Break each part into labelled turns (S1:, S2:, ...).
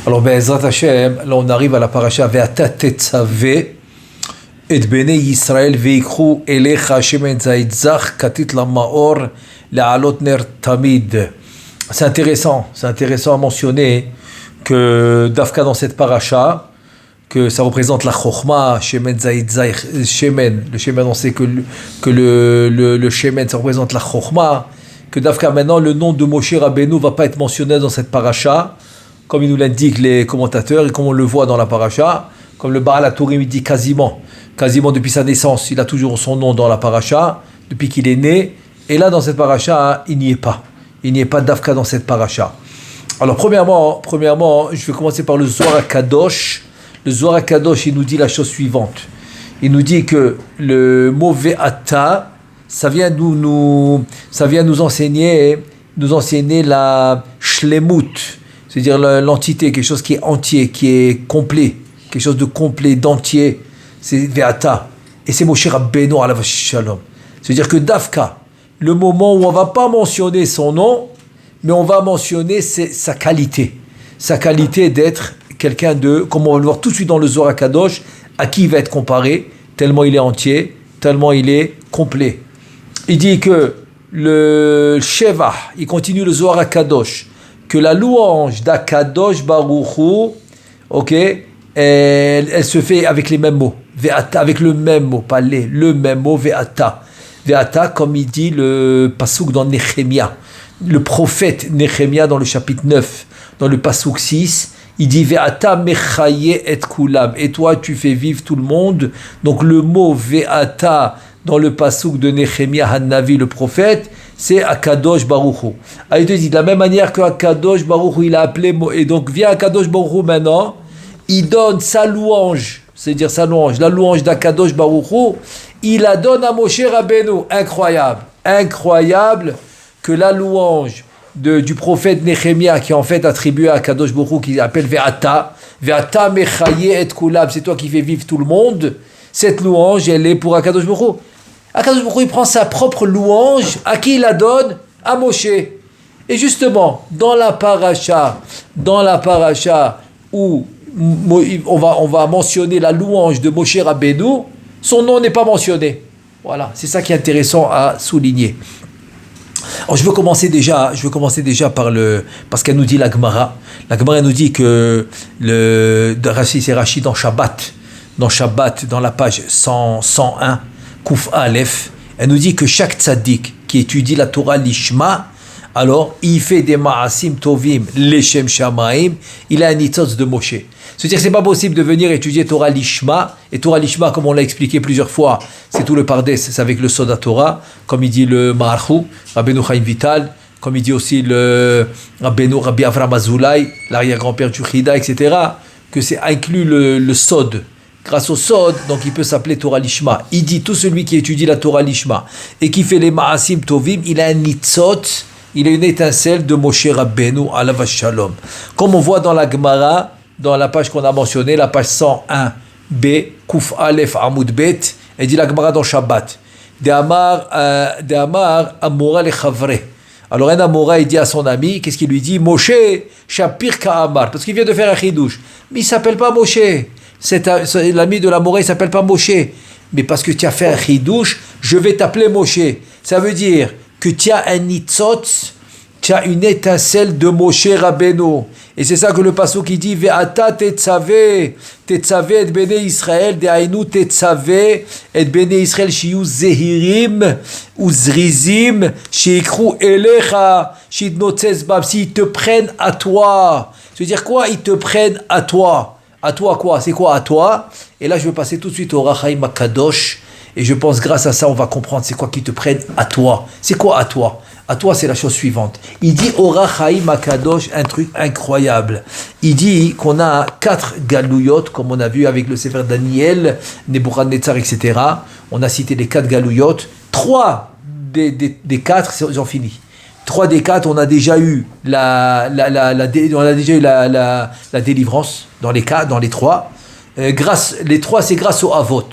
S1: Alors, Be'ezrat Hashem, là on arrive à la paracha Ve'ata tetzave et bnei Yisrael veikru elecha shemen zayit zach katit lamaor le'alot ner tamid. C'est intéressant à mentionner que Dafka dans cette paracha, que ça représente la chokhma, shemen zayit zach, shemen, le shemen on sait que le shemen ça représente la chokhma, que Dafka maintenant le nom de Moshe Rabbeinu va pas être mentionné dans cette paracha, comme ils nous l'indiquent les commentateurs et comme on le voit dans la paracha, comme le Baal HaTurim il dit quasiment depuis sa naissance, il a toujours son nom dans la paracha, depuis qu'il est né, et là dans cette paracha, il n'y est pas Dafka dans cette paracha. Alors premièrement, je vais commencer par le Zohar HaKadosh. Le Zohar HaKadosh, il nous dit la chose suivante. Il nous dit que le mot Ve'ata, ça vient nous enseigner la shlemut, c'est-à-dire l'entité, quelque chose qui est entier, qui est complet, quelque chose de complet, d'entier, c'est Ve'ata. Et c'est Moshe Rabbeinu alav shalom. C'est-à-dire que Dafka, le moment où on ne va pas mentionner son nom, mais on va mentionner sa qualité d'être quelqu'un de, comme on va le voir tout de suite dans le Zohar HaKadosh, à qui il va être comparé, tellement il est entier, tellement il est complet. Il dit que le Sheva, il continue le Zohar HaKadosh, que la louange d'Akadosh Baruch Hu, ok, elle se fait avec les mêmes mots, Ve'ata, avec le même mot, pas le même mot, Ve'ata. Ve'ata, comme il dit le pasouk dans Nehemia, le prophète Nehemia dans le chapitre 9, dans le pasouk 6, il dit Ve'ata mechaye et kulam, et toi tu fais vivre tout le monde. Donc le mot Ve'ata dans le pasouk de Nehemia Hanavi, le prophète, c'est Akadosh Baruch Hu. Il te dit de la même manière que Akadosh Baruch Hu, il a appelé, et donc vient Akadosh Baruch Hu maintenant, il donne sa louange, c'est-à-dire sa louange, la louange d'Akadosh Baruch Hu, il la donne à Moshe Rabbeinu. Incroyable que la louange du prophète Nehemia, qui est en fait attribuée à Akadosh Baruch Hu, qui appelle Ve'ata mechaye et kulam, c'est toi qui fais vivre tout le monde, cette louange, elle est pour Akadosh Baruch Hu. Akadosh Baruch Hu, il prend sa propre louange, à qui il la donne? À Moshe. Et justement, dans la paracha où on va mentionner la louange de Moshe Rabbeinu, son nom n'est pas mentionné. Voilà, c'est ça qui est intéressant à souligner. Alors je veux commencer déjà parce qu'elle nous dit la Gemara. La Gemara nous dit que c'est Rashi dans Shabbat, dans la page 101, Kouf Aleph, elle nous dit que chaque tzaddik qui étudie la Torah Lishma, alors il fait des ma'asim tovim leshem shamaim, il a un nitzotz de Moshe. C'est-à-dire que c'est pas possible de venir étudier Torah Lishma, et Torah Lishma, comme on l'a expliqué plusieurs fois, c'est tout le Pardes, c'est avec le Soda Torah, comme il dit le Maharchou, Rabbeinu Chaim Vital, comme il dit aussi le Rabbi Avram Azoulay, l'arrière-grand-père du Chida, etc., que c'est inclus le Sod. Grâce au Sod, donc il peut s'appeler Torah Lishma. Il dit, tout celui qui étudie la Torah Lishma et qui fait les Ma'asim Tovim, il a un nitzot, il a une étincelle de Moshe Rabbeinu alav shalom. Comme on voit dans la Gemara, dans la page qu'on a mentionnée, la page 101b, Kouf Aleph Amoud Bet, elle dit la Gemara dans Shabbat. De Amar Amora le Chavre. Alors un Amora, il dit à son ami, qu'est-ce qu'il lui dit? Moshe, Shapir Ka'amar, parce qu'il vient de faire un chidouche. Mais il ne s'appelle pas Moshe. L'ami de l'Amora, il ne s'appelle pas Moshe. Mais parce que tu as fait un chidouche, je vais t'appeler Moshe. Ça veut dire que tu as un nitzot, tu as une étincelle de Moshe Rabbeinu. Et c'est ça que le pasuk qui dit Ve'ata tetzave et bnei Israël, de'ainu tetzave et bnei Israël shiyu zehirim ou zrizim sheikru elecha shidnotzes bab, s'ils te prennent à toi. C'est-à-dire quoi? Ils te prennent à toi. À toi quoi? C'est quoi à toi? Et là je vais passer tout de suite au Rachaim HaKadosh. Et je pense grâce à ça on va comprendre c'est quoi qu'ils te prennent à toi. C'est quoi à toi? À toi, c'est la chose suivante. Il dit Ora Chaim HaKadosh, un truc incroyable. Il dit qu'on a 4 galouyot, comme on a vu avec le Sefer Daniel, Nebuchadnezzar, etc. On a cité les 4 galouyot. 3 des 4, ils ont fini. 3 des 4, on a déjà eu la délivrance dans les 3. Les 3, c'est grâce au Avot.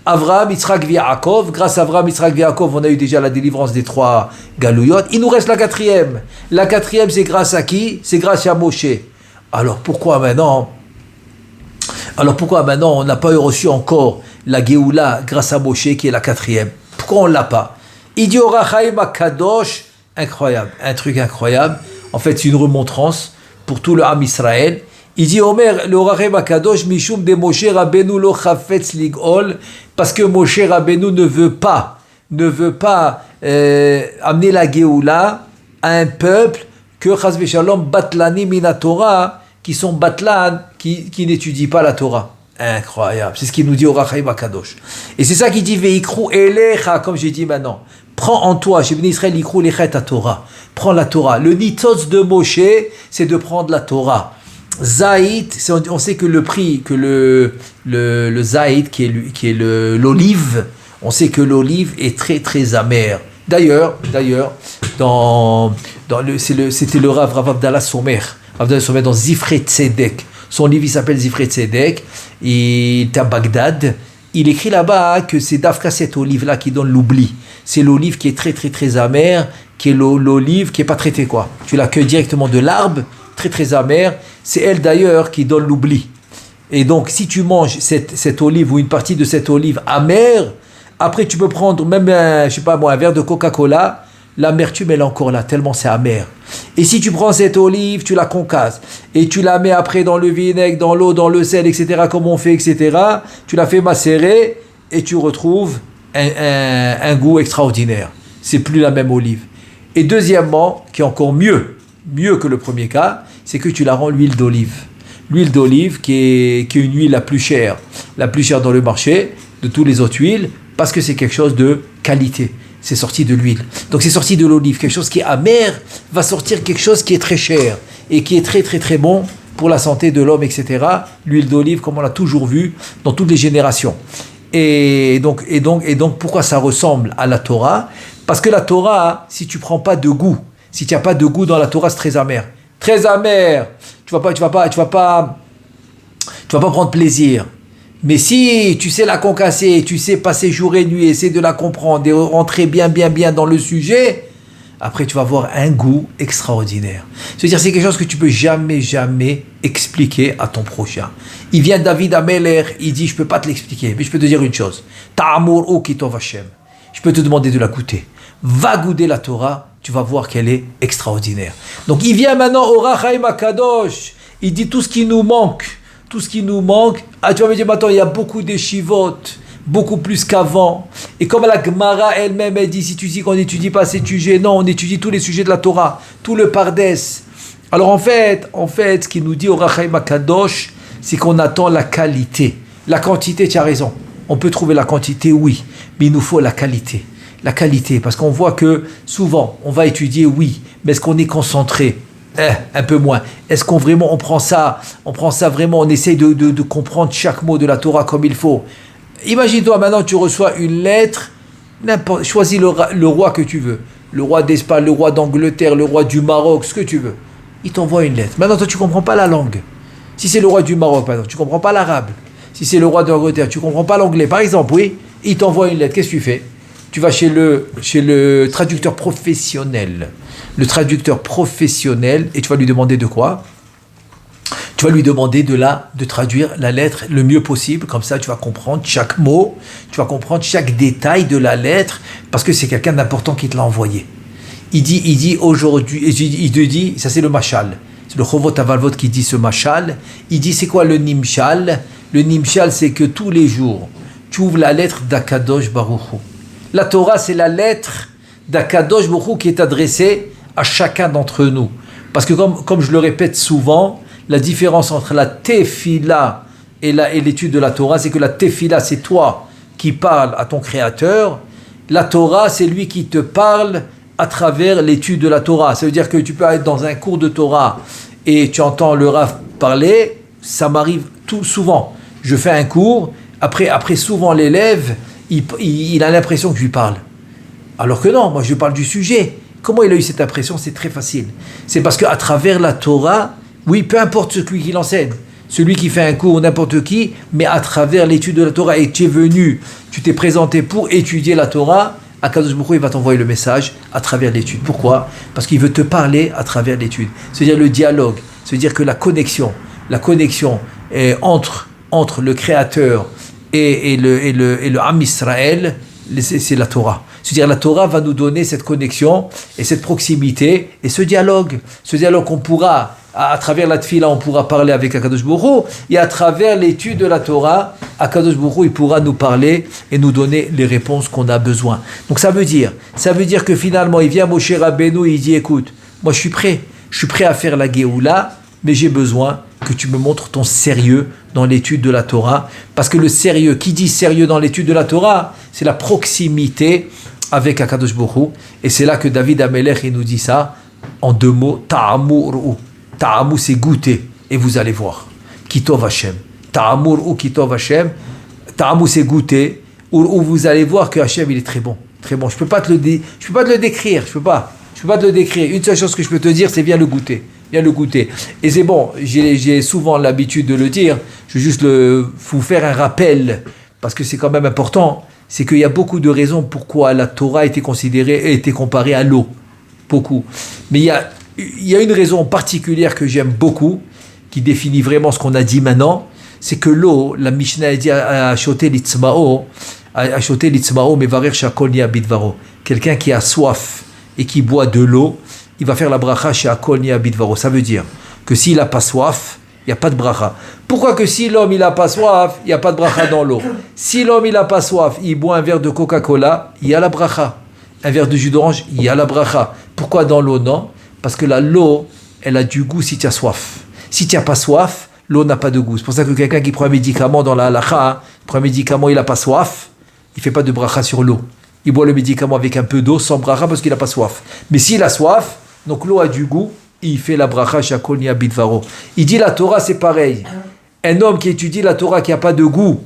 S1: Avraham, Yitzhak, Yaakov. Grâce à Avraham, Yitzhak, Yaakov, on a eu déjà la délivrance des 3 galouyot. Il nous reste la 4e. La 4e, c'est grâce à qui? C'est grâce à Moshe. Alors pourquoi maintenant on n'a pas reçu encore la Géoula grâce à Moshe qui est la 4e? Pourquoi on ne l'a pas? Il dit Orach Chaim Kadosh, incroyable, un truc incroyable. En fait, c'est une remontrance pour tout le Ham Israël. Il dit Omer, le Orach Chaim Kadosh, Mishum de Moshe Rabbeinu lo chafetz ligol, parce que Moshe Rabbeinu ne veut pas amener la Géoula à un peuple que Chas v'Shalom batlani mina Torah, qui sont batlan, qui n'étudient pas la Torah. Incroyable, c'est ce qu'il nous dit au Orach Chaim Kadosh. Et c'est ça qu'il dit Veikru elecha, comme j'ai dit maintenant. Prends en toi, chez Bnei Israël, Ikru elecha ta Torah. Prends la Torah. Le nitzotz de Moshe, c'est de prendre la Torah. Zaït, on sait que le prix, que le zaït, qui est l'olive, on sait que l'olive est très très amère. D'ailleurs, c'était le Rav Avdallah Somer. Avdallah Somer dans Zifrei Tzedek. Son livre il s'appelle Zifrei Tzedek. Il est à Bagdad. Il écrit là-bas que c'est d'Afka cette olive-là qui donne l'oubli. C'est l'olive qui est très très très amère, qui est l'olive qui n'est pas traitée quoi. Tu la cueilles directement de l'arbre, très très amère. C'est elle d'ailleurs qui donne l'oubli. Et donc si tu manges cette olive ou une partie de cette olive amère, après tu peux prendre même un verre de Coca-Cola, l'amertume elle est encore là, tellement c'est amer. Et si tu prends cette olive, tu la concasses, et tu la mets après dans le vinaigre, dans l'eau, dans le sel, etc., comme on fait, etc., tu la fais macérer, et tu retrouves un goût extraordinaire. C'est plus la même olive. Et deuxièmement, qui est encore mieux que le premier cas, c'est que tu la rends l'huile d'olive. L'huile d'olive qui est une huile la plus chère dans le marché, de toutes les autres huiles, parce que c'est quelque chose de qualité. C'est sorti de l'huile. Donc c'est sorti de l'olive. Quelque chose qui est amer va sortir quelque chose qui est très cher et qui est très très très bon pour la santé de l'homme, etc. L'huile d'olive, comme on l'a toujours vu dans toutes les générations. Et donc pourquoi ça ressemble à la Torah? Parce que la Torah, si tu prends pas de goût, si tu n'as pas de goût dans la Torah, c'est très amer. Très amer. Tu vas pas prendre plaisir. Mais si tu sais la concasser, tu sais passer jour et nuit, essayer de la comprendre et rentrer bien dans le sujet, après tu vas avoir un goût extraordinaire. C'est-à-dire c'est quelque chose que tu peux jamais expliquer à ton prochain. Il vient David Ameler, il dit je peux pas te l'expliquer, mais je peux te dire une chose. Ta'amur o kitov Hashem. Je peux te demander de la goûter. Va goûter la Torah, tu vas voir qu'elle est extraordinaire. Donc il vient maintenant au Orach Chaim Kadosh, il dit tout ce qui nous manque. Ah, tu vas me dire, maintenant, il y a beaucoup de shivot, beaucoup plus qu'avant. Et comme la Gemara elle-même, elle dit, si tu dis qu'on n'étudie pas ces sujets, non, on étudie tous les sujets de la Torah, tout le Pardes. Alors en fait, ce qu'il nous dit au Orach Chaim Kadosh, c'est qu'on attend la qualité. La quantité, tu as raison. On peut trouver la quantité, oui, mais il nous faut la qualité. La qualité, parce qu'on voit que souvent, on va étudier, oui, mais est-ce qu'on est concentré? Un peu moins. Est-ce qu'on vraiment, on prend ça vraiment, on essaye de comprendre chaque mot de la Torah comme il faut. Imagine-toi maintenant, tu reçois une lettre, choisis le roi que tu veux. Le roi d'Espagne, le roi d'Angleterre, le roi du Maroc, ce que tu veux. Il t'envoie une lettre. Maintenant, toi, tu ne comprends pas la langue. Si c'est le roi du Maroc, par exemple, tu ne comprends pas l'arabe. Si c'est le roi d'Angleterre, tu ne comprends pas l'anglais. Par exemple, oui, il t'envoie une lettre. Qu'est-ce que tu fais? Tu vas chez le traducteur professionnel. Le traducteur professionnel, et tu vas lui demander de quoi? Tu vas lui demander de traduire la lettre le mieux possible, comme ça tu vas comprendre chaque mot, tu vas comprendre chaque détail de la lettre, parce que c'est quelqu'un d'important qui te l'a envoyé. Il dit aujourd'hui, il te dit, ça c'est le mashal, c'est le Chovot Avalvot qui dit ce mashal, il dit c'est quoi le nimshal? Le nimshal c'est que tous les jours, tu ouvres la lettre d'Akadosh Baruch Hu. La Torah c'est la lettre d'Akadosh Baruch Hu qui est adressée à chacun d'entre nous. Parce que comme je le répète souvent, la différence entre la tefila et l'étude de la Torah, c'est que la tefila, c'est toi qui parles à ton Créateur. La Torah, c'est lui qui te parle à travers l'étude de la Torah. Ça veut dire que tu peux être dans un cours de Torah et tu entends le Rav parler. Ça m'arrive tout souvent. Je fais un cours, après souvent l'élève, il a l'impression que je lui parle. Alors que non, moi je parle du sujet. Comment il a eu cette impression? C'est très facile. C'est parce qu'à travers la Torah, oui, peu importe celui qui l'enseigne, celui qui fait un cours, n'importe qui, mais à travers l'étude de la Torah, et tu es venu, tu t'es présenté pour étudier la Torah, Akadosh Baruch Hu, il va t'envoyer le message à travers l'étude. Pourquoi? Parce qu'il veut te parler à travers l'étude. C'est-à-dire le dialogue. C'est-à-dire que la connexion entre le Créateur et le Am Israël, c'est la Torah. C'est-à-dire la Torah va nous donner cette connexion et cette proximité et ce dialogue qu'on pourra, à travers la Tfila, on pourra parler avec Akadosh Baruch Hu, et à travers l'étude de la Torah, Akadosh Baruch Hu, il pourra nous parler et nous donner les réponses qu'on a besoin. Donc ça veut dire que finalement, il vient Moshe Rabbeinu et il dit, écoute, moi je suis prêt à faire la Géoula, mais j'ai besoin que tu me montres ton sérieux dans l'étude de la Torah, parce que le sérieux, qui dit sérieux dans l'étude de la Torah, c'est la proximité avec Akadosh Baruch Hu, et c'est là que David Amelech il nous dit ça en 2 mots, ta'amur. Ta'amur c'est goûter, et vous allez voir. Kitov Hashem. Ta'amur ou Kitov Hashem. Ta'amur c'est goûter, où vous allez voir que Hashem il est très bon. Très bon. Je peux pas te le décrire. Je peux pas te le décrire. Une seule chose que je peux te dire, c'est viens le goûter. Et c'est bon, j'ai souvent l'habitude de le dire. Je veux juste vous faire un rappel, parce que c'est quand même important. C'est qu'il y a beaucoup de raisons pourquoi la Torah a été comparée à l'eau. Beaucoup. Mais il y a une raison particulière que j'aime beaucoup, qui définit vraiment ce qu'on a dit maintenant. C'est que l'eau, la Mishnah a dit à Shoté Litzmao, Mevarer Shakol Nia Bidvaro. Quelqu'un qui a soif et qui boit de l'eau, il va faire la bracha chez Akol Nia Bidvaro. Ça veut dire que s'il n'a pas soif, il n'y a pas de bracha. Pourquoi que si l'homme il n'a pas soif, il n'y a pas de bracha dans l'eau? Si l'homme il n'a pas soif, il boit un verre de Coca-Cola, il y a la bracha. Un verre de jus d'orange, il y a la bracha. Pourquoi dans l'eau non? Parce que l'eau, elle a du goût si tu as soif. Si tu n'as pas soif, l'eau n'a pas de goût. C'est pour ça que quelqu'un qui prend un médicament dans la halakha, prend un médicament, il n'a pas soif, il ne fait pas de bracha sur l'eau. Il boit le médicament avec un peu d'eau sans bracha parce qu'il n'a pas soif. Mais s'il a soif, donc l'eau a du goût, il fait la bracha shakol nia bidvaro. Il dit la Torah c'est pareil. Un homme qui étudie la Torah qui n'a pas de goût,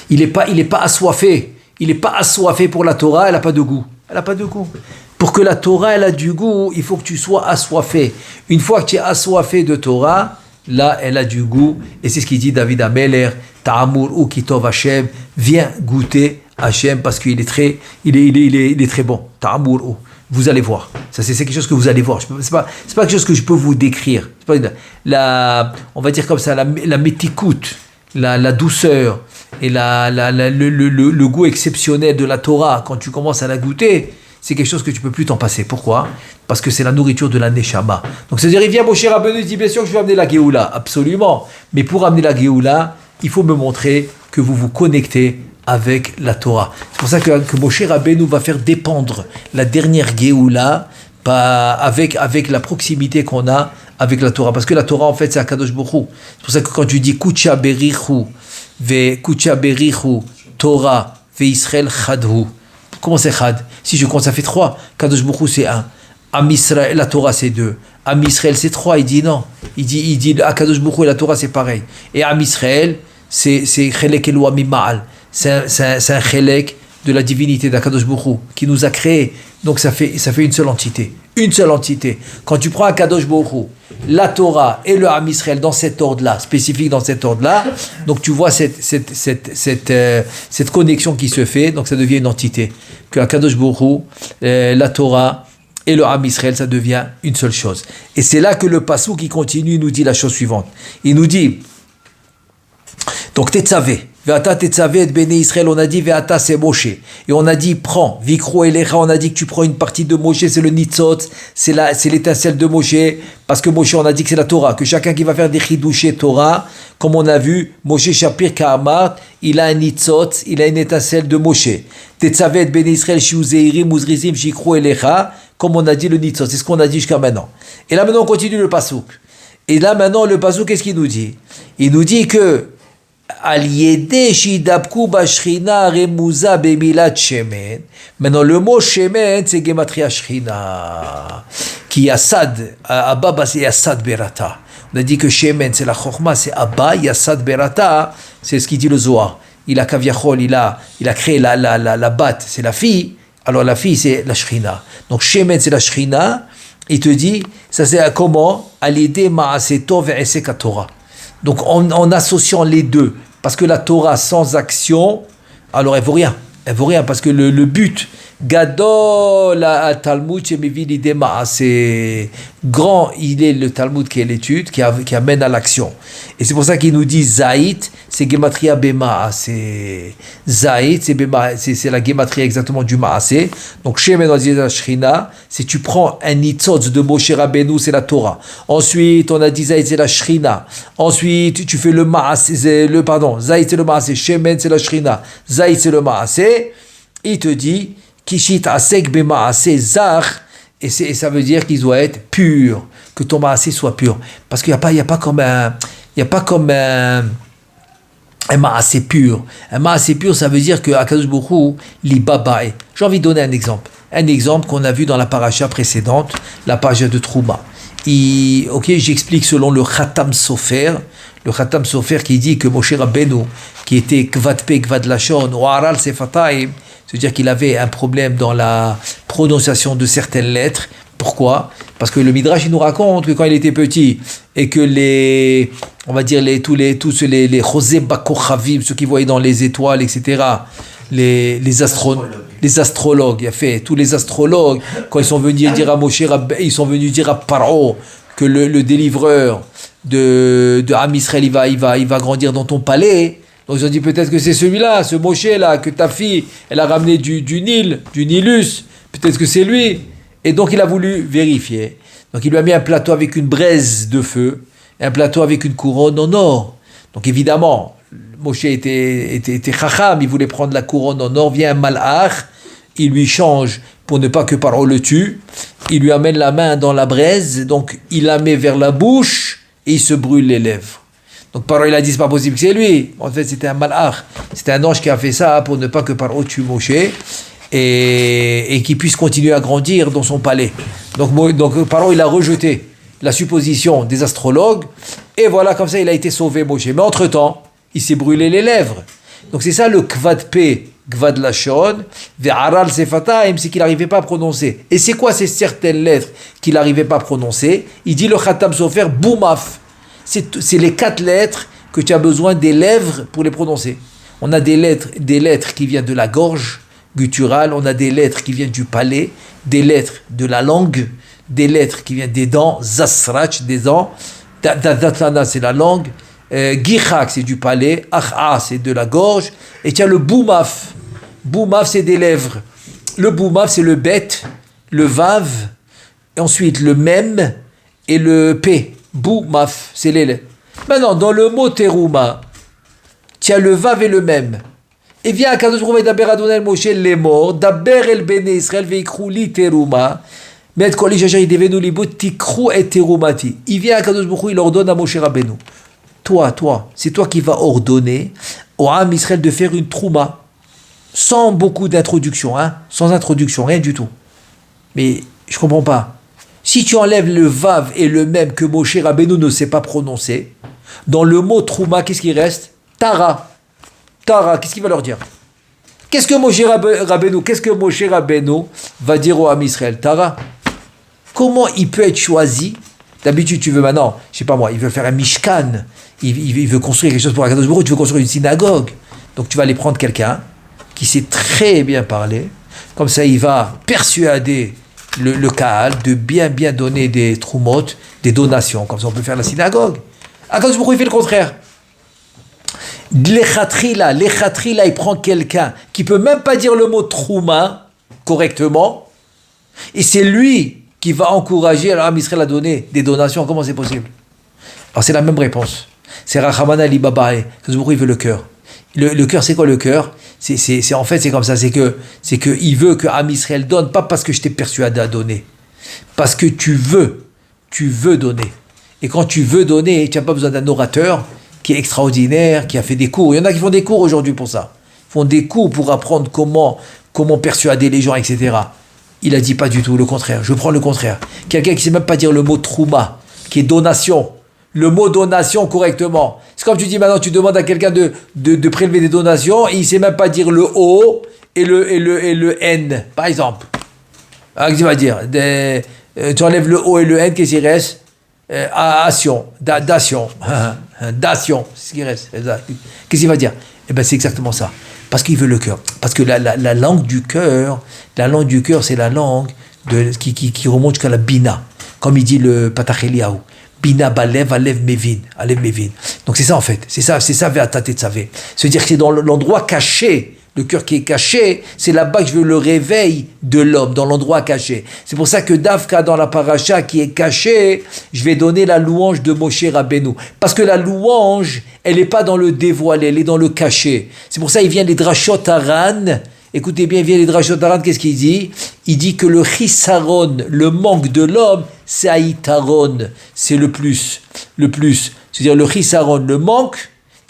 S1: il n'est pas assoiffé. Il n'est pas assoiffé pour la Torah, elle n'a pas de goût. Elle n'a pas de goût. Pour que la Torah elle a du goût, il faut que tu sois assoiffé. Une fois que tu es assoiffé de Torah, là elle a du goût. Et c'est ce qu'il dit David Ameler, Ta'amur ou Kitov Hashem, viens goûter Hashem parce qu'il est très, il est très bon. Ta'amur ou. Vous allez voir. Ça, c'est quelque chose que vous allez voir. C'est pas quelque chose que je peux vous décrire. C'est pas on va dire comme ça, la métikout, la douceur et le goût exceptionnel de la Torah, quand tu commences à la goûter, c'est quelque chose que tu peux plus t'en passer. Pourquoi? Parce que c'est la nourriture de la Neshama. Donc c'est-à-dire, il vient Moshe Rabbeinu, il dit, bien sûr que je vais amener la Géoula. Absolument. Mais pour amener la Géoula, il faut me montrer que vous vous connectez avec la Torah. C'est pour ça que Moshe Rabbeinu va faire dépendre la dernière Géoula avec la proximité qu'on a avec la Torah. Parce que la Torah, en fait, c'est Akadosh Baruch Hu. C'est pour ça que quand tu dis Kucha Berichu, Torah, Ve Israël Chadhu. Comment c'est Chad? Si je compte, ça fait 3. Akadosh Baruch Hu, c'est 1. Am Israël, la Torah, c'est 2. Am Israël, c'est 3. Il dit non. Il dit Akadosh Baruch Hu et la Torah, c'est pareil. Et Am Israël, c'est Chelek Eloah Mima'al. C'est un chélek de la divinité d'Akadosh Baruch Hu qui nous a créés. Donc ça fait une seule entité. Une seule entité. Quand tu prends Akadosh Baruch Hu, la Torah et le Ham Israël dans cet ordre-là, spécifique dans cet ordre-là, donc tu vois cette connexion qui se fait, donc ça devient une entité. Que Akadosh Baruch Hu, la Torah et le Ham Israël, ça devient une seule chose. Et c'est là que le Passouk qui continue nous dit la chose suivante. Il nous dit, donc Tetzavé, Ve'ata tetzavé et Béné Israël, on a dit Ve'ata c'est Moshe. Et on a dit prends, Vikro Elecha, on a dit que tu prends une partie de Moshe, c'est le Nitzot, c'est l'étincelle de Moshe, parce que Moshe, on a dit que c'est la Torah, que chacun qui va faire des Chidouché Torah, comme on a vu, Moshe Shapir Kahamar, il a un Nitzot, il a une étincelle de Moshe. Tetzavé et Béné Israël, Shiuzeirim, Uzrizim, Shikro Elecha, comme on a dit le Nitzot, c'est ce qu'on a dit jusqu'à maintenant. Et là maintenant on continue le Passouk. Et là maintenant le Passouk, qu'est-ce qu'il nous dit? Il nous dit que maintenant le mot shemen c'est gematria shrina qui yassad abba c'est yassad berata. On a dit que shemen c'est la chorma, c'est abba, yassad berata, c'est ce qu'il dit le Zohar. Il a kaviachol, il a créé la bat, c'est la fille, alors la fille c'est la shrina. Donc shemen c'est la shrina. Il te dit ça c'est comment alidé ma'asetov ve'esek Torah. Donc en associant les deux, parce que la Torah sans action, alors elle vaut rien parce que le but Gadol Talmud Shemivili Dema, c'est grand, il est le Talmud qui est l'étude, qui amène à l'action. Et c'est pour ça qu'il nous dit Zaït, c'est Gematria Bema, c'est Zaït, c'est Bema, c'est la Gematria exactement du Maaseh. Donc Shemen la Shrina, si tu prends un Nitzotz de Moshe Rabbeinu, c'est la Torah. Ensuite, on a dit Zaït, c'est la Shrina. Ensuite, tu fais le Maaseh, Zaït, c'est le Maaseh, Shemen, c'est la Shrina, Zaït, c'est le Maaseh. Il te dit Kishit asek bemaaseh zar, et ça veut dire qu'il doit être pur, que ton maaseh soit pur, parce qu'il n'y a pas comme un maaseh pur. Un maaseh pur, ça veut dire que Akadosh Baruch Hu li babae. J'ai envie de donner un exemple qu'on a vu dans la paracha précédente, la paracha de Trouma. J'explique selon le Khatam Sofer. Le Khatam Sofer qui dit que Moshe Rabbeinu, qui était Kvad Pe Kvad Lashon, ou Aral Sefatayim, c'est-à-dire qu'il avait un problème dans la prononciation de certaines lettres. Pourquoi ? Parce que le Midrash il nous raconte que quand il était petit et que les Chosé Bakochavim, ceux qui voyaient dans les étoiles, etc., les astrologues, il a fait tous les astrologues, quand ils sont venus dire à Moshe Rabbeinu, ils sont venus dire à Paro que le délivreur de Am Israël il va grandir dans ton palais. Donc ils ont dit peut-être que c'est celui-là, ce Moshe-là, que ta fille, elle a ramené du Nil, du Nilus, peut-être que c'est lui. Et donc il a voulu vérifier. Donc il lui a mis un plateau avec une braise de feu, un plateau avec une couronne en or. Donc évidemment, Moshe était chacham, il voulait prendre la couronne en or, vient un malach, il lui change pour ne pas que Paro le tue, il lui amène la main dans la braise, donc il la met vers la bouche et il se brûle les lèvres. Donc Paro il a dit c'est pas possible que c'est lui. En fait c'était un malach, c'était un ange qui a fait ça pour ne pas que Paro tue Moshe et qu'il puisse continuer à grandir dans son palais. Donc Paro il a rejeté la supposition des astrologues et voilà comme ça il a été sauvé Moshe. Mais entre temps il s'est brûlé les lèvres. Donc c'est ça le Kvad Pe Kvad Lashon ve'aral Sefatayim, c'est qu'il n'arrivait pas à prononcer. Et c'est quoi ces certaines lettres qu'il n'arrivait pas à prononcer? Il dit le Khatam Sofer Boumaf. C'est les 4 lettres que tu as besoin des lèvres pour les prononcer. On a des lettres qui viennent de la gorge gutturale, on a des lettres qui viennent du palais, des lettres de la langue, des lettres qui viennent des dents, Zasrach, des dents, Datlana c'est la langue, Gichak c'est du palais, Ach'a c'est de la gorge, et tu as le Boumaf. Boumaf c'est des lèvres. Le Boumaf c'est le Bet, le Vav, et ensuite le Mem et le P. Boumaf, c'est les lettres. Maintenant, dans le mot Terouma, tu as le Vav et le Mem. Et vient à Kadosh Baruch Hu Daber Adonai Moshe les morts, Daber el Bene Israël veikru li Terouma, met kol ish asher yidevenu libo tikru et Teroumati. Il vient à Kadosh Baruch Hu, il ordonne à Moshe Rabbeinu. Toi, c'est toi qui vas ordonner au Am Israël de faire une Trouma, sans beaucoup d'introduction, sans introduction, rien du tout. Mais je comprends pas. Si tu enlèves le Vav et le Mem que Moshe Rabbeinu ne sait pas prononcer, dans le mot Trouma, qu'est-ce qui reste? Tara, qu'est-ce qu'il va leur dire? Qu'est-ce que Moshe Rabbeinu va dire au Am Israël? Tara. Comment il peut être choisi? D'habitude, tu veux maintenant, je sais pas moi, il veut faire un Mishkan, il veut construire quelque chose pour Akadosh Baruch Hu, tu veux construire une synagogue. Donc tu vas aller prendre quelqu'un qui sait très bien parler, comme ça il va persuader le Kaal de bien donner des troumot, des donations, comme ça on peut faire la synagogue. Akadosh Baruch Hu il fait le contraire. L'Echatrila, il prend quelqu'un qui peut même pas dire le mot trouma correctement, et c'est lui qui va encourager l'Am Israël à donner des donations. Comment c'est possible? Alors c'est la même réponse. C'est Rachamana Ali Babae. Akadosh Baruch Hu il veut le cœur. Le cœur, c'est quoi le cœur? En fait, c'est comme ça. C'est que il veut que Am Israël donne, pas parce que je t'ai persuadé à donner, parce que tu veux donner. Et quand tu veux donner, tu n'as pas besoin d'un orateur qui est extraordinaire, qui a fait des cours. Il y en a qui font des cours aujourd'hui pour ça. Ils font des cours pour apprendre comment persuader les gens, etc. Il a dit pas du tout le contraire. Je prends le contraire. Quelqu'un qui ne sait même pas dire le mot trouma, qui est donation. Le mot donation correctement. C'est comme tu dis maintenant, tu demandes à quelqu'un de prélever des donations et il ne sait même pas dire le O et le N, par exemple. Alors, qu'est-ce qu'il va dire? Tu enlèves le O et le N, qu'est-ce qu'il reste? Dation, c'est ce qui reste. Qu'est-ce qu'il va dire? Eh bien, c'est exactement ça. Parce qu'il veut le cœur. Parce que la langue du cœur, c'est la langue qui remonte jusqu'à la bina. Comme il dit le Patach Eliyahu. Bina balev, alev mevin. Donc c'est ça en fait. C'est ça ve'ata tetzavé. C'est-à-dire que c'est dans l'endroit caché. Le cœur qui est caché, c'est là-bas que je veux le réveil de l'homme, dans l'endroit caché. C'est pour ça que Davka, dans la paracha qui est cachée, je vais donner la louange de Moshe Rabbeinu. Parce que la louange, elle n'est pas dans le dévoilé, elle est dans le caché. C'est pour ça qu'il vient les Drashot Haran. Écoutez bien, il vient les Drashot Haran, qu'est-ce qu'il dit? Il dit que le chisaron, le manque de l'homme, c'est Aïtaron, c'est le plus. C'est-à-dire le chisaron, le manque,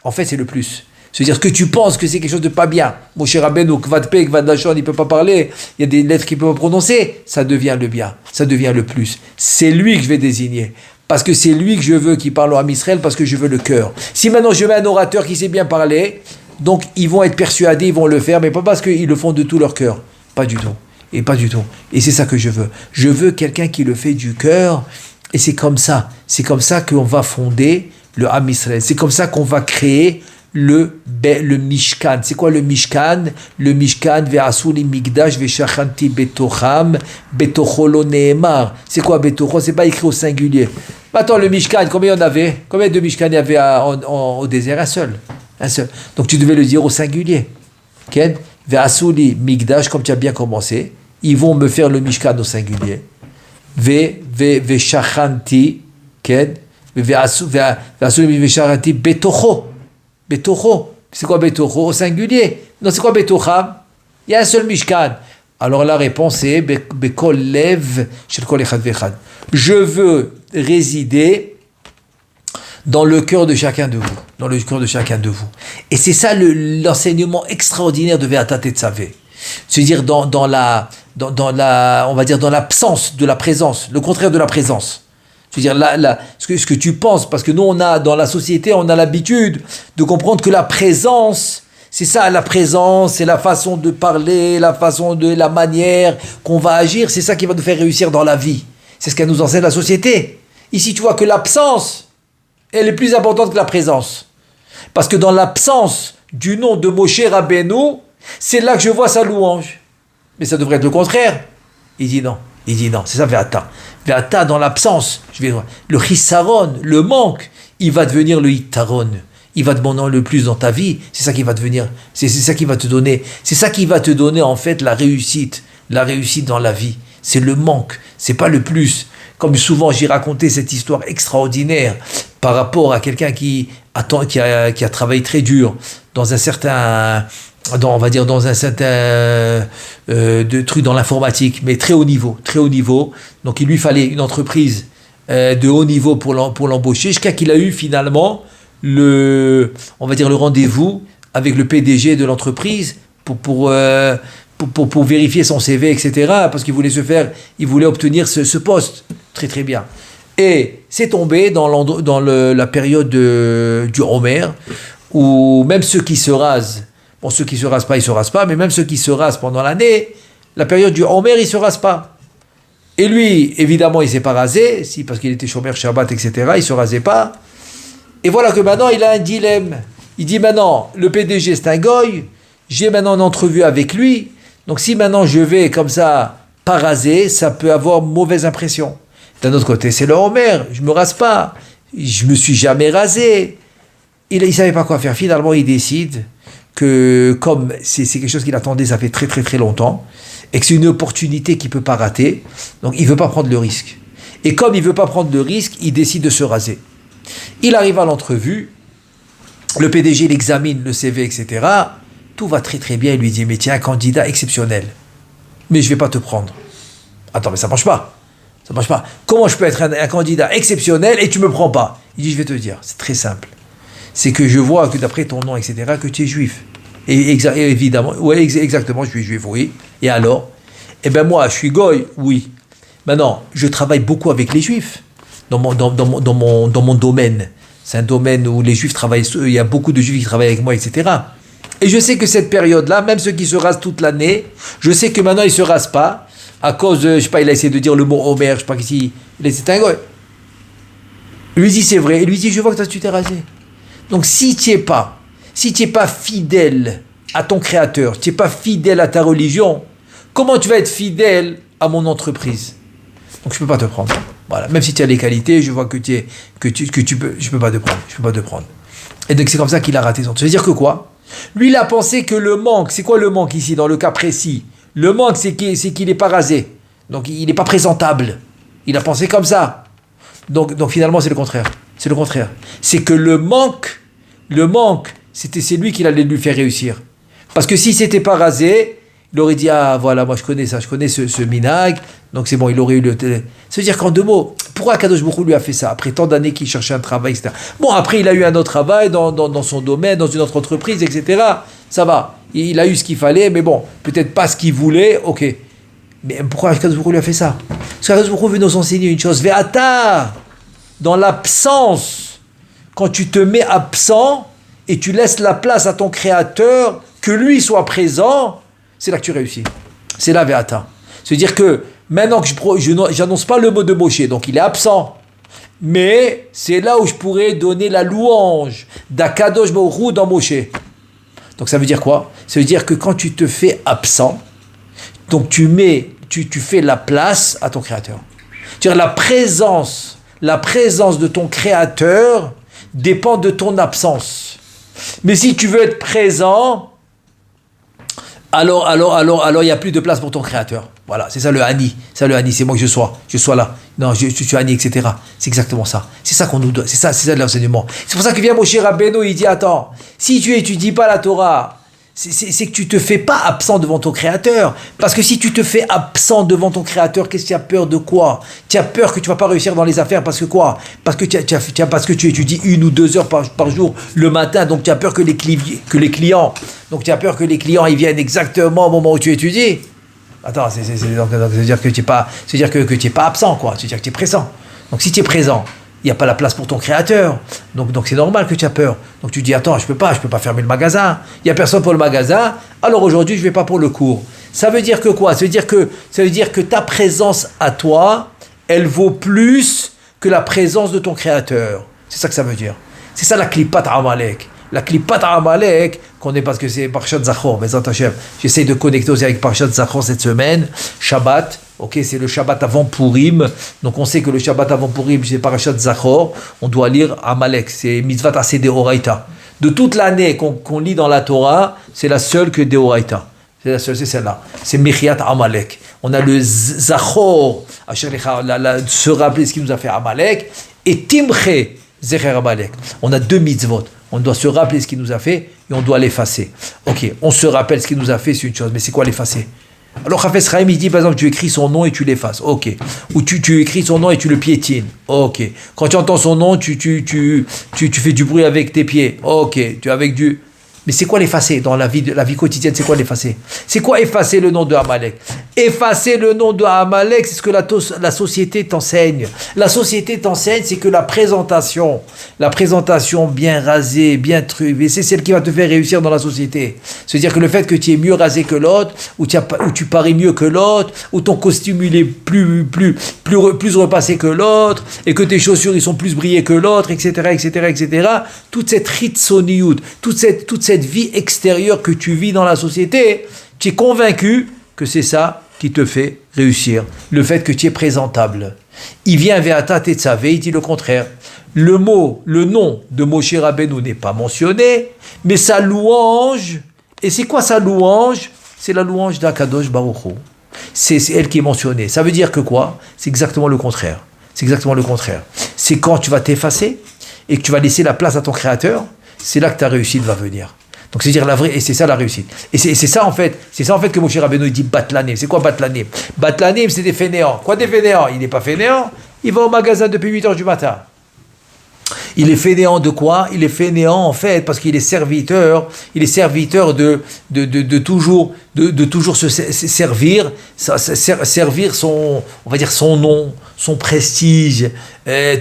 S1: en fait c'est le plus. C'est-à-dire que tu penses que c'est quelque chose de pas bien. Mon cher Rabbeinu, Kvad Pe, Kvad Lachon, il ne peut pas parler, il y a des lettres qu'il ne peut pas prononcer, ça devient le bien, ça devient le plus. C'est lui que je vais désigner. Parce que c'est lui que je veux qui parle à Israël, parce que je veux le cœur. Si maintenant je mets un orateur qui sait bien parler, donc ils vont être persuadés, ils vont le faire, mais pas parce qu'ils le font de tout leur cœur. Pas du tout. Et c'est ça que je veux. Je veux quelqu'un qui le fait du cœur, et c'est comme ça qu'on va fonder le Am Israël. C'est comme ça qu'on va créer le Mishkan. C'est quoi le Mishkan? Le Mishkan, ve'asuli migdash ve'shachanti betocham betocholo neemar. C'est quoi betocho? C'est pas écrit au singulier. Attends, le Mishkan, combien il y en avait? Combien de Mishkan il y avait au désert? Un seul. Donc tu devais le dire au singulier. Ken? Ve'asuli migdash, comme tu as bien commencé. Ils vont me faire le Mishkan au singulier. Ve'shachanti, Ken? Ve'asuli ve'shachanti betocho. Betocho, c'est quoi Betocho? Au singulier. Non, c'est quoi Betocham? Il y a un seul Mishkan. Alors la réponse est Bekol Lev Shel Kol Echad Vechad. Je veux résider dans le cœur de chacun de vous. Et c'est ça l'enseignement extraordinaire de Ve'ata Tetzavé. C'est-à-dire dans l'absence de la présence, le contraire de la présence. C'est-à-dire ce que tu penses, parce que nous dans la société, on a l'habitude de comprendre que la présence, c'est ça, la présence, c'est la façon de parler, la manière qu'on va agir, c'est ça qui va nous faire réussir dans la vie. C'est ce qu'elle nous enseigne la société. Ici, tu vois que l'absence, elle est plus importante que la présence. Parce que dans l'absence du nom de Moshe Rabbeinu, c'est là que je vois sa louange. Mais ça devrait être le contraire. Il dit non, c'est ça, Ve'ata. Ve'ata, dans l'absence, le chisaron, le manque, il va devenir le hitaron. Il va demander le plus dans ta vie. C'est ça qui va devenir, c'est ça qui va te donner. C'est ça qui va te donner en fait la réussite dans la vie. C'est le manque, c'est pas le plus. Comme souvent j'ai raconté cette histoire extraordinaire par rapport à quelqu'un qui a travaillé très dur dans un certain truc dans l'informatique, mais très haut niveau. Donc il lui fallait une entreprise de haut niveau pour l'embaucher, jusqu'à qu'il a eu finalement le rendez-vous avec le PDG de l'entreprise pour vérifier son CV, etc. Parce qu'il voulait obtenir ce poste. Très très bien. Et c'est tombé dans la période du Homer, où même ceux qui se rasent, ceux qui se rasent pas, mais même ceux qui se rasent pendant l'année, la période du Homer, ils se rasent pas. Et lui, évidemment, il s'est pas rasé, parce qu'il était chômeur, Shabbat, etc., il se rasait pas. Et voilà que maintenant, il a un dilemme. Il dit maintenant, le PDG, c'est un goy, j'ai maintenant une entrevue avec lui, donc si maintenant je vais comme ça, pas rasé, ça peut avoir mauvaise impression. D'un autre côté, c'est le Homer, je me rase pas, je me suis jamais rasé. Il savait pas quoi faire. Finalement, il décide que comme c'est quelque chose qu'il attendait, ça fait très très très longtemps, et que c'est une opportunité qu'il ne peut pas rater, donc il ne veut pas prendre le risque. Et comme il ne veut pas prendre le risque, il décide de se raser. Il arrive à l'entrevue, le PDG l'examine, le CV, etc. Tout va très très bien, il lui dit, mais tiens, un candidat exceptionnel, mais je ne vais pas te prendre. Attends, mais ça ne marche pas. Comment je peux être un candidat exceptionnel et tu ne me prends pas? Il dit, je vais te dire, c'est très simple. C'est que je vois que d'après ton nom, etc., que tu es juif. Et évidemment, oui, exactement, je suis juif, oui. Et alors? Eh bien moi, je suis goy, oui. Maintenant, je travaille beaucoup avec les juifs dans mon domaine. C'est un domaine où les juifs travaillent, il y a beaucoup de juifs qui travaillent avec moi, etc. Et je sais que cette période-là, même ceux qui se rasent toute l'année, je sais que maintenant ils ne se rasent pas, à cause de, je sais pas, il a essayé de dire le mot Homer, je sais pas qu'ici, c'est un goy. Lui dit c'est vrai, et lui dit je vois que tu t'es rasé. Donc si tu n'es pas fidèle à ton créateur, tu n'es pas fidèle à ta religion, comment tu vas être fidèle à mon entreprise? Donc je ne peux pas te prendre. Voilà. Même si tu as les qualités, je vois que tu peux, je ne peux pas te prendre. Je peux pas te prendre. Et donc c'est comme ça qu'il a raté son. Ça veut dire que quoi? Lui, il a pensé que le manque, c'est quoi le manque ici, dans le cas précis? Le manque, c'est qu'il n'est pas rasé. Donc il n'est pas présentable. Il a pensé comme ça. Donc finalement, c'est le contraire. C'est le contraire. C'est que le manque, c'est lui qui allait lui faire réussir. Parce que si c'était pas rasé, il aurait dit, ah voilà, moi je connais ça, je connais ce minag, donc c'est bon, il aurait eu le... Ça veut dire qu'en deux mots, pourquoi Kadosh Baruch Hu lui a fait ça, après tant d'années qu'il cherchait un travail, etc. Bon, après il a eu un autre travail dans son domaine, dans une autre entreprise, etc. Ça va, il a eu ce qu'il fallait, mais bon, peut-être pas ce qu'il voulait, ok. Mais pourquoi Kadosh Baruch Hu lui a fait ça? Parce que Kadosh Baruch Hu veut nous enseigner une chose, Ve'ata, dans l'absence, quand tu te mets absent et tu laisses la place à ton créateur, que lui soit présent, c'est là que tu réussis. C'est là Ve'ata. C'est-à-dire que maintenant que je n'annonce pas le mot de Moshe, donc il est absent, mais c'est là où je pourrais donner la louange d'Akadosh Baruch Hu dans Moshe. Donc ça veut dire quoi? Ça veut dire que quand tu te fais absent, donc tu fais la place à ton créateur. C'est-à-dire la présence de ton créateur dépend de ton absence. Mais si tu veux être présent, alors il n'y a plus de place pour ton créateur. Voilà, c'est ça le Hani. C'est moi que je sois là. Non, je suis Hani, etc. C'est exactement ça. C'est ça qu'on nous donne. C'est ça l'enseignement. C'est pour ça que vient Moshe Rabbeinu, il dit, attends, si tu étudies pas la Torah, c'est que tu te fais pas absent devant ton créateur. Parce que si tu te fais absent devant ton créateur, qu'est-ce que tu as peur de quoi? Tu as peur que tu vas pas réussir dans les affaires parce que quoi? Parce que tu étudies 1 ou 2 heures par jour le matin, donc tu as peur que les clients, ils viennent exactement au moment où tu étudies. Attends, donc, ça veut dire que tu n'es pas absent, quoi. C'est-à-dire que tu es présent. Donc si tu es présent, il n'y a pas la place pour ton créateur. Donc c'est normal que tu as peur. Donc tu dis, attends, je peux pas fermer le magasin. Il n'y a personne pour le magasin, alors aujourd'hui je ne vais pas pour le cours. Ça veut dire que quoi? Ça veut dire que ta présence à toi, elle vaut plus que la présence de ton créateur. C'est ça que ça veut dire. C'est ça la Klipat Amalek. La Klipat Amalek, qu'on est parce que c'est Parashat Zachor, mais j'essaie de connecter aussi avec Parashat Zachor cette semaine, Shabbat, ok, c'est le Shabbat avant Purim, donc on sait que le Shabbat avant Purim, c'est Parashat Zachor, on doit lire Amalek, c'est Mitzvat Aseh Deoraita. De toute l'année qu'on lit dans la Torah, c'est la seule que Deoraita. C'est la seule, c'est celle-là. C'est Mechiat Amalek. On a le Zachor, se rappeler ce qu'il nous a fait Amalek, et Timche Zecher Amalek. On a 2 mitzvot. On doit se rappeler ce qu'il nous a fait et on doit l'effacer. Ok, on se rappelle ce qu'il nous a fait, c'est une chose, mais c'est quoi l'effacer? Alors Chafetz Chaim, il dit par exemple, tu écris son nom et tu l'effaces. Ok. Ou tu écris son nom et tu le piétines. Ok. Quand tu entends son nom, tu fais du bruit avec tes pieds. Ok. Mais c'est quoi l'effacer dans la vie quotidienne? C'est quoi l'effacer? C'est quoi effacer le nom de Amalek? Effacer le nom de Amalek, c'est ce que la société t'enseigne. La société t'enseigne, c'est que la présentation bien rasée, bien truquée, c'est celle qui va te faire réussir dans la société. C'est-à-dire que le fait que tu es mieux rasé que l'autre, ou tu parais mieux que l'autre, ou ton costume il est plus repassé que l'autre, et que tes chaussures ils sont plus brillées que l'autre, etc. Toute cette ritsoniout, toute cette vie extérieure que tu vis dans la société, tu es convaincu que c'est ça qui te fait réussir. Le fait que tu es présentable. Il vient Ve'ata Tetzavé, il dit le contraire. Le nom de Moshe Rabbeinu n'est pas mentionné, mais sa louange, et c'est quoi sa louange? C'est la louange d'Akadosh Baruch Hu. C'est elle qui est mentionnée. Ça veut dire que quoi? C'est exactement le contraire. C'est quand tu vas t'effacer et que tu vas laisser la place à ton créateur, c'est là que ta réussite va venir. Donc c'est dire la vraie, et c'est ça la réussite. Et c'est ça en fait que Moshe Rabbeinu dit Batlanim. C'est quoi Batlanim? Batlanim, c'est des fainéants. Quoi des fainéants? Il n'est pas fainéant, il va au magasin depuis 8h du matin. Il est fainéant de quoi? Il est fainéant en fait parce qu'il est serviteur de toujours se servir son, on va dire son nom, son prestige,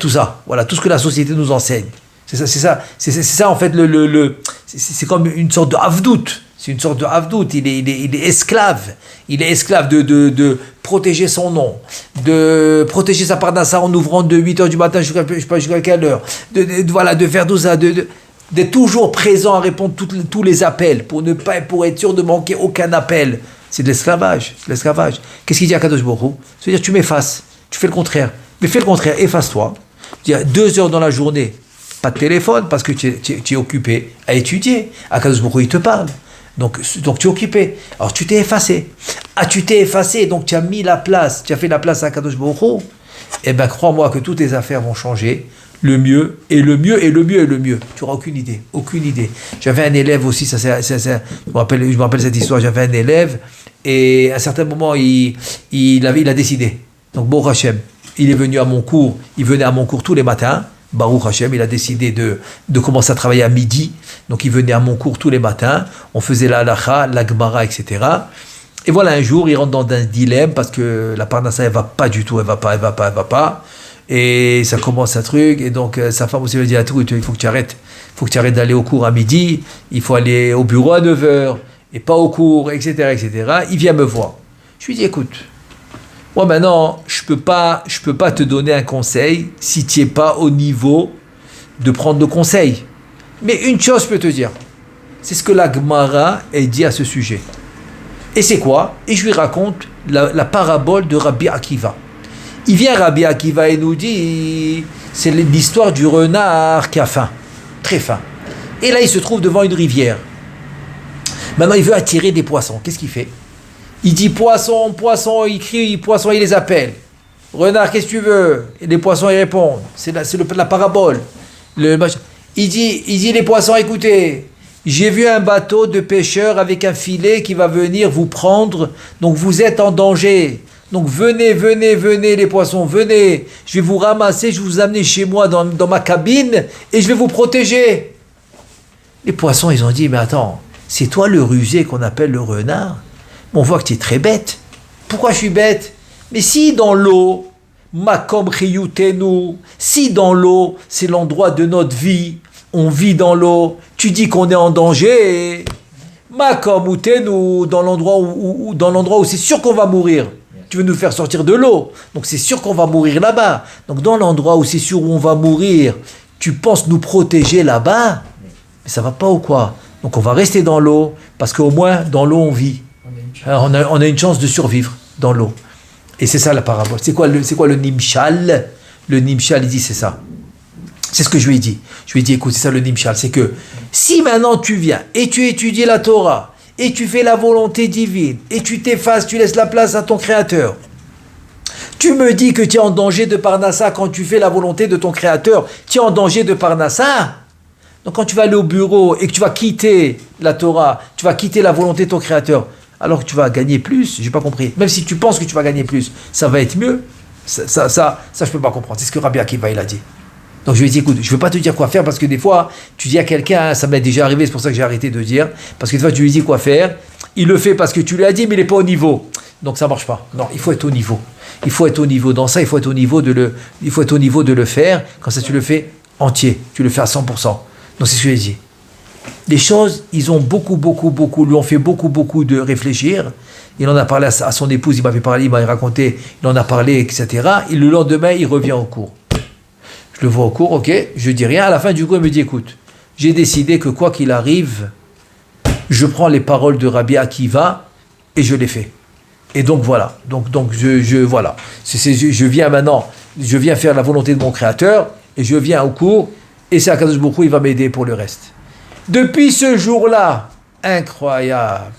S1: tout ça. Voilà, tout ce que la société nous enseigne. C'est ça en fait c'est comme une sorte de avdout. C'est une sorte de avdout. Il est esclave. Il est esclave de protéger son nom, de protéger sa parnassa en ouvrant de 8h du matin jusqu'à quelle heure, de faire tout ça. d'être toujours présent à répondre tous les appels, pour être sûr de manquer aucun appel. C'est de l'esclavage. Qu'est-ce qu'il dit à Kadosh Baruch Hu? C'est-à-dire tu m'effaces, tu fais le contraire. Mais fais le contraire, efface-toi. 2 heures dans la journée, pas de téléphone parce que tu es occupé à étudier. À Kadosh Baruch Hu, il te parle. Donc tu es occupé. Alors tu t'es effacé. Tu t'es effacé, donc tu as mis la place, tu as fait la place à Kadosh Baruch Hu. Eh bien, crois-moi que toutes tes affaires vont changer. Le mieux, et le mieux, et le mieux, et le mieux. Tu n'auras aucune idée. J'avais un élève aussi, je me rappelle cette histoire, j'avais un élève, et à un certain moment, il a décidé. Donc, Baruch Hashem, il est venu à mon cours, il venait à mon cours tous les matins. Baruch Hashem, il a décidé de commencer à travailler à midi. Donc, il venait à mon cours tous les matins. On faisait la halacha, la gemara, etc. Et voilà, un jour, il rentre dans un dilemme parce que la parnassa, elle va pas du tout, elle va pas. Et ça commence un truc. Et donc, sa femme aussi lui dit, il faut que tu arrêtes. Il faut que tu arrêtes d'aller au cours à midi. Il faut aller au bureau à 9h et pas au cours, etc. Il vient me voir. Je lui dis, écoute, moi maintenant, je peux pas te donner un conseil si tu n'es pas au niveau de prendre le conseil. Mais une chose, je peux te dire. C'est ce que la Gemara est dit à ce sujet. Et c'est quoi? Et je lui raconte la parabole de Rabbi Akiva. Il vient Rabbi Akiva et nous dit, c'est l'histoire du renard qui a faim, très faim. Et là, il se trouve devant une rivière. Maintenant, il veut attirer des poissons. Qu'est-ce qu'il fait? Il dit poisson, il crie, poisson, il les appelle. Renard, qu'est-ce que tu veux? Et les poissons, ils répondent. C'est la parabole. Il dit les poissons, écoutez, j'ai vu un bateau de pêcheurs avec un filet qui va venir vous prendre, donc vous êtes en danger. Donc venez les poissons, venez, je vais vous ramasser, je vais vous amener chez moi dans ma cabine et je vais vous protéger. Les poissons, ils ont dit, mais attends, c'est toi le rusé qu'on appelle le renard? On voit que tu es très bête. Pourquoi je suis bête? Mais si dans l'eau, makom chiyutenu, si dans l'eau, c'est l'endroit de notre vie, on vit dans l'eau, tu dis qu'on est en danger, makom utenu, dans l'endroit où c'est sûr qu'on va mourir. Tu veux nous faire sortir de l'eau, donc c'est sûr qu'on va mourir là-bas. Donc dans l'endroit où c'est sûr où on va mourir, tu penses nous protéger là-bas? Mais ça va pas ou quoi? Donc on va rester dans l'eau, parce qu'au moins dans l'eau on vit. Alors, on a une chance de survivre dans l'eau. Et c'est ça la parabole. C'est quoi le nimshal? Le nimshal, il dit c'est ça. C'est ce que je lui ai dit. Je lui ai dit, écoute, c'est ça le nimshal. C'est que si maintenant tu viens et tu étudies la Torah, et tu fais la volonté divine, et tu t'effaces, tu laisses la place à ton Créateur. Tu me dis que tu es en danger de Parnassa quand tu fais la volonté de ton Créateur. Tu es en danger de Parnassa. Donc quand tu vas aller au bureau et que tu vas quitter la Torah, tu vas quitter la volonté de ton Créateur, alors que tu vas gagner plus, j'ai pas compris. Même si tu penses que tu vas gagner plus, ça va être mieux. Ça je peux pas comprendre. C'est ce que Rabbi Akiva il a dit. Donc je lui ai dit, écoute, je ne veux pas te dire quoi faire parce que des fois, tu dis à quelqu'un, ça m'est déjà arrivé, c'est pour ça que j'ai arrêté de dire, parce que des fois tu lui dis quoi faire, il le fait parce que tu lui as dit, mais il n'est pas au niveau. Donc ça ne marche pas. Non, il faut être au niveau. Il faut être au niveau. Dans ça, il faut être au niveau de le faire. Comme ça, tu le fais entier. Tu le fais à 100%. Donc c'est ce que j'ai dit. Les choses, ils ont lui ont fait beaucoup de réfléchir. Il en a parlé à son épouse, il m'avait parlé, il m'avait raconté, il en a parlé, etc. Et le lendemain, il revient au cours. Je le vois au cours, ok, je dis rien. À la fin du cours, il me dit, écoute, j'ai décidé que quoi qu'il arrive, je prends les paroles de Rabbi Akiva et je les fais. Et donc voilà. Donc voilà. Je viens maintenant, je viens faire la volonté de mon Créateur et je viens au cours et c'est Akadosh Baruch Hu, il va m'aider pour le reste. Depuis ce jour-là, incroyable.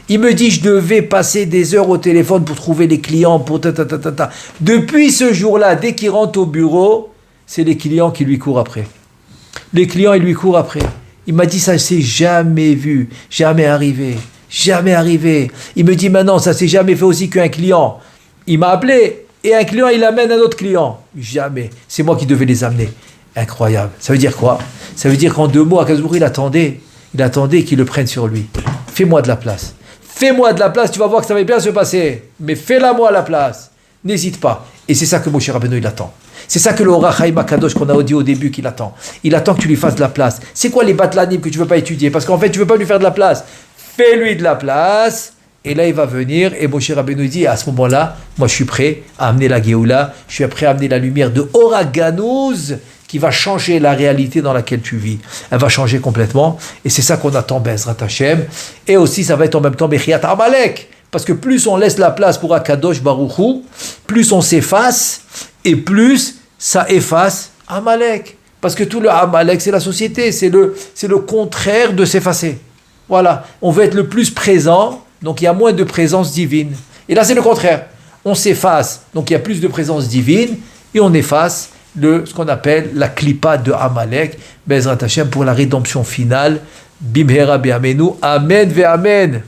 S1: Il me dit, je devais passer des heures au téléphone pour trouver les clients, pour ta. Depuis ce jour-là, dès qu'il rentre au bureau, c'est les clients qui lui courent après. Les clients, ils lui courent après. Il m'a dit, ça ne s'est jamais vu, jamais arrivé. Il me dit, maintenant, ça ne s'est jamais fait aussi qu'un client. Il m'a appelé, et un client, il amène un autre client. Jamais. C'est moi qui devais les amener. Incroyable. Ça veut dire quoi? Ça veut dire qu'en 2 mois, Akadosh Baruch Hu, il attendait qu'il le prenne sur lui. Fais-moi de la place. Fais-moi de la place, tu vas voir que ça va bien se passer. Mais fais-la moi à la place. N'hésite pas. Et c'est ça que Moshe Rabbeinu, il attend. C'est ça que le Orach Chaim HaKadosh qu'on a dit au début qu'il attend. Il attend que tu lui fasses de la place. C'est quoi les batlanim que tu ne veux pas étudier? Parce qu'en fait, tu ne veux pas lui faire de la place. Fais-lui de la place. Et là, il va venir. Et Moshe Rabbeinu dit, à ce moment-là, moi, je suis prêt à amener la Géoula. Je suis prêt à amener la lumière de Orach Ganouz qui va changer la réalité dans laquelle tu vis. Elle va changer complètement. Et c'est ça qu'on attend, Bezrat Hashem. Et aussi, ça va être en même temps Mechiat Amalek. Parce que plus on laisse la place pour Akadosh Baruch Hu, plus on s'efface, et plus ça efface Amalek. Parce que tout le Amalek, c'est la société, c'est le contraire de s'effacer. Voilà, on veut être le plus présent, donc il y a moins de présence divine. Et là, c'est le contraire. On s'efface, donc il y a plus de présence divine, et on efface ce qu'on appelle la klipa de Amalek, Bezrat Hashem, pour la rédemption finale. Bimhera Be'amenu. Amen ve Amen.